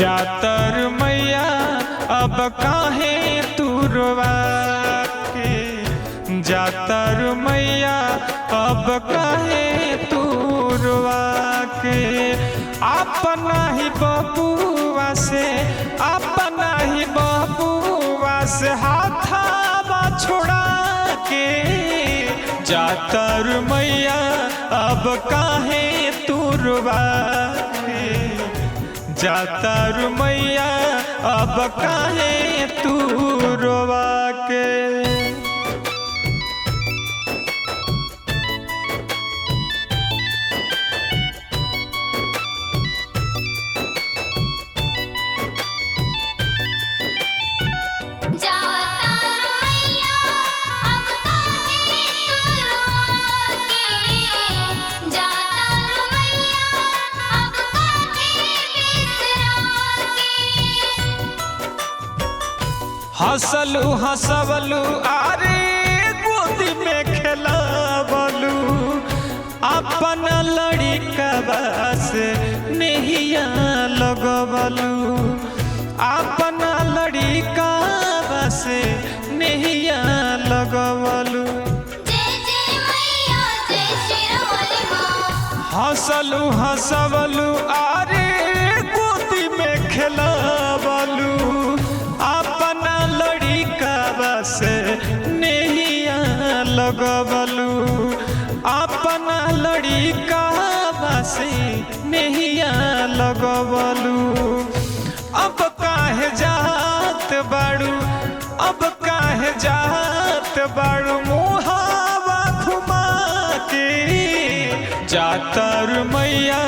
जातर मैया अब काहे तू रोवा के, जातर मैया अब काहे तू रोवा के। अपना ही बबुआ से, अपना ही बबुआ से हाथावा छोड़ा के, जातर मैया अब काहे तू रोवा के, जातर मैया अब काहे तू रोवा के। हंसलू हंसवलू आरे गोदी में खेलावलू, अपन लड़िका से नहिया लगवलू, अपन लड़िका से नहिया लगवलू। हंसलू हंसवलू आरे गोदी में खेलावलू, अपना लड़िका से नहिया लगवलू, अपना लड़िका से नहिया लगवलू। अब काहे जात बाड़ू, अब काहे जात बाड़ू मुहावा घुमा के, जातर मैया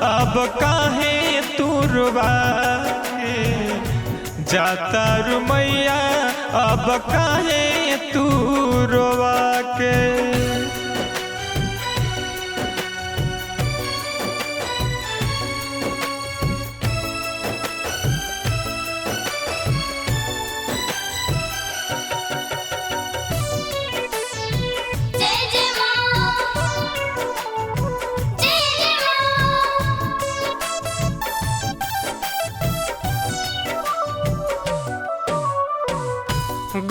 अब काहे तू रोवा के, जातर मैया अब काहे तू रोवा के।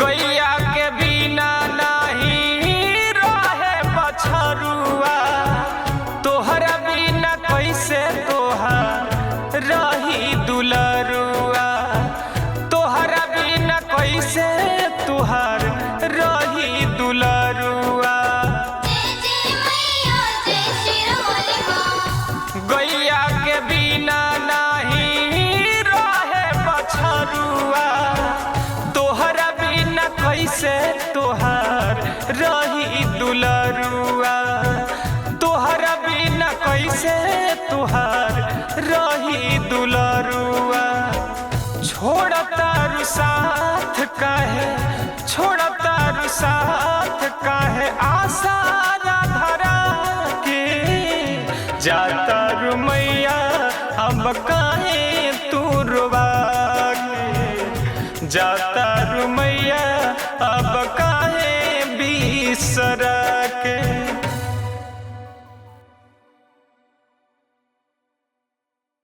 गैया के बिना नहीं रहे बछरुआ, तोहरा बिना कैसे तोहार रही दुलरुआ, तोहरा बिना कैसे तोहार रही दुलरुआ। गैया के बिना नहीं रहे बछरुआ, तोहरा बिना कैसे तोहार रही दुलरुआ, तोहरा बिना कैसे तोहार रही दुलरुआ। छोड़तारू साथ काहे, छोड़तारू साथ काहे आसारा धरा के, जातर मैया अब काहे तू रोवा के, जातर मैया अब